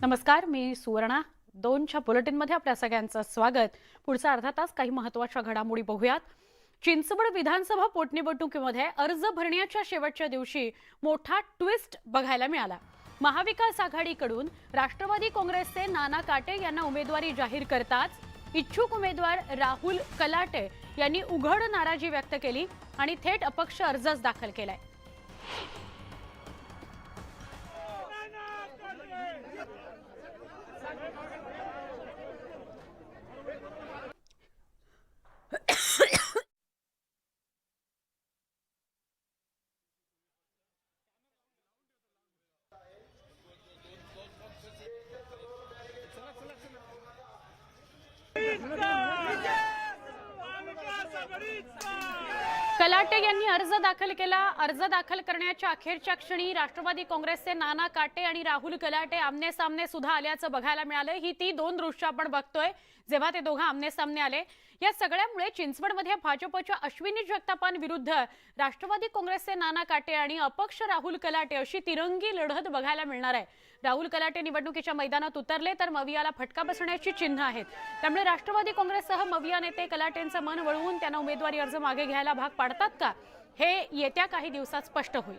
नमस्कार, मी सुवर्णा. 2च्या बुलेटिनमध्ये आपल्या सगळ्यांचं स्वागत. पुढचा अर्धा तास काही महत्त्वाच्या घडामोडी बघूयात. चिंचवड विधानसभा पोटनिवडणुकीमध्ये अर्ज भरण्याच्या शेवटच्या दिवशी मोठा ट्विस्ट बघायला मिळाला. महाविकास आघाडीकडून राष्ट्रवादी काँग्रेसचे नाना काटे यांना उमेदवारी जाहीर करताच इच्छुक उमेदवार राहुल कलाटे यांनी उघड नाराजी व्यक्त केली आणि थेट अपक्ष अर्जच दाखल केलाय. कलाटे यांनी अर्ज दाखल केला. अर्ज दाखल करण्याच्या अखेरच्या क्षणी राष्ट्रवादी काँग्रेसचे नाना काटे आणि राहुल कलाटे आमने सामने सुद्धा आल्याचं बघायला मिळालं. ही ती दोन दृश्य आपण बघतोय जेव्हा ते दोघं आमने सामने आले. या सगळ्यामुळे चिंचवडमध्ये भाजपच्या अश्विनी जगतापांविरुद्ध राष्ट्रवादी काँग्रेसचे नाना काटे आणि अपक्ष राहुल कलाटे अशी तिरंगी लढत बघायला मिळणार आहे. राहुल कलाटे निवडणुकीच्या मैदानात उतरले तर मवियाला फटका बसण्याची चिन्ह आहेत. त्यामुळे राष्ट्रवादी काँग्रेससह मविया नेते कलाटेंचं मन वळवून त्यांना उमेदवारी अर्ज मागे घ्यायला भाग पाडतात का, हे येत्या काही दिवसात स्पष्ट होईल.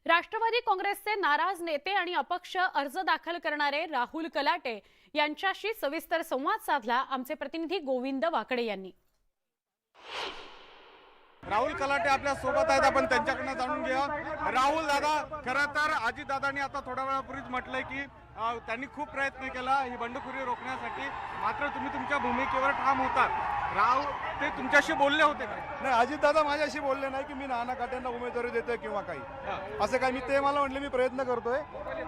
राष्ट्रवादी काँग्रेसचे नाराज नेते आणि अपक्ष अर्ज दाखल करणारे राहुल कलाटे यांच्याशी सविस्तर संवाद साधला आमचे प्रतिनिधी गोविंद वाकडे यांनी. राहुल कलाटे आपल्या सोबत आहेत, आपण त्यांच्याकडनं जाणून घेऊया. राहुल दादा, खरं तर अजित दादांनी आता थोड्या वेळापूर्वीच म्हटलंय की त्यांनी खूप प्रयत्न केला ही बंडखोरी रोखण्यासाठी, मात्र तुम्ही तुमच्या भूमिकेवर ठाम होतात. राहुल ते तुमच्याशी बोलले होते का? नाही, अजित दादा माझ्याशी बोलले नाही की मी नाना काटेंना उमेदवारी देतोय किंवा काही असं काही. ते मला म्हटले मी प्रयत्न करतोय,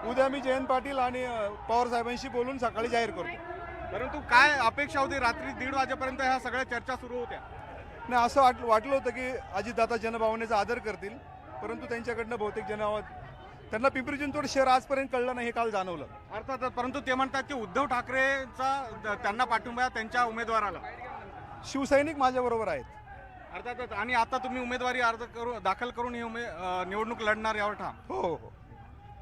उद्या मी जयंत पाटील आणि पवार साहेबांशी बोलून सकाळी जाहीर करतो. परंतु काय अपेक्षा होती? रात्री 1:30 वाजेपर्यंत ह्या सगळ्या चर्चा सुरू होत्या. नाही, असं वाटलं होतं की अजितदादा जनभावनेचा आदर करतील, परंतु त्यांच्याकडनं बहुतेक त्यांना पिंपरी चिंचवड शहर आजपर्यंत कळलं नाही, हे काल जाणवलं. अर्थातच, परंतु ते म्हणतात की उद्धव ठाकरेचा त्यांना पाठिंबा त्यांच्या उमेदवाराला. शिवसैनिक माझ्याबरोबर आहेत. अर्थातच, आणि आता तुम्ही उमेदवारी अर्ज दाखल करून ही निवडणूक लढणार यावर ठाम. हो हो हो.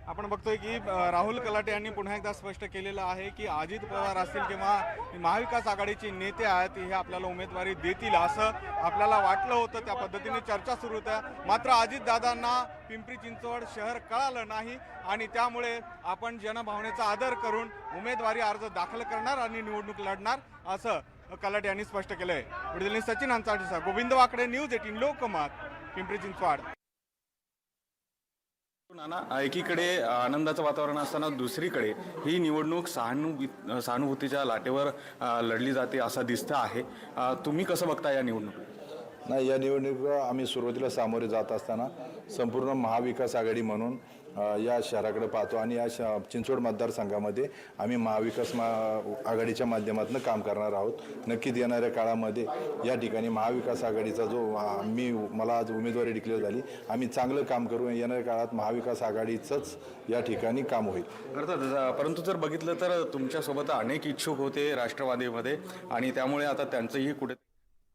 आपण बघतोय की राहुल कलाटे यांनी पुन्हा एकदा स्पष्ट केलेलं आहे की अजित पवार असतील किंवा महाविकास आघाडीचे नेते आहेत हे आपल्याला उमेदवारी देतील असं आपल्याला वाटलं होतं. त्या पद्धतीने चर्चा सुरू होत्या, मात्र अजितदादांना पिंपरी चिंचवड शहर कळालं नाही आणि त्यामुळे आपण जनभावनेचा आदर करून उमेदवारी अर्ज दाखल करणार आणि निवडणूक लढणार असं कलाटे यांनी स्पष्ट केलंय. पुढील सचिन अंचाटीचा गोविंद वाकडे, न्यूज 18 लोकमत, पिंपरी चिंचवड. नाना, एकीकडे आनंदाचं वातावरण असताना दुसरीकडे ही निवडणूक सहानुभूतीच्या लाटेवर लढली जाते असं दिसतं आहे. तुम्ही कसं बघता या निवडणूक? नाही, या निवडणुकीला आम्ही सुरुवातीला सामोरे जात असताना संपूर्ण महाविकास आघाडी म्हणून या शहराकडे पाहतो आणि या चिंचवड मतदारसंघामध्ये आम्ही महाविकास आघाडीच्या माध्यमातून काम करणार आहोत. नक्कीच येणाऱ्या काळामध्ये या ठिकाणी महाविकास आघाडीचा जो मला आज उमेदवारी डिक्लेअर झाली, आम्ही चांगलं काम करू. येणाऱ्या काळात महाविकास आघाडीचंच या ठिकाणी काम होईल. अर्थात, परंतु जर बघितलं तर तुमच्यासोबत अनेक इच्छुक होते राष्ट्रवादीमध्ये आणि त्यामुळे आता त्यांचंही कुठे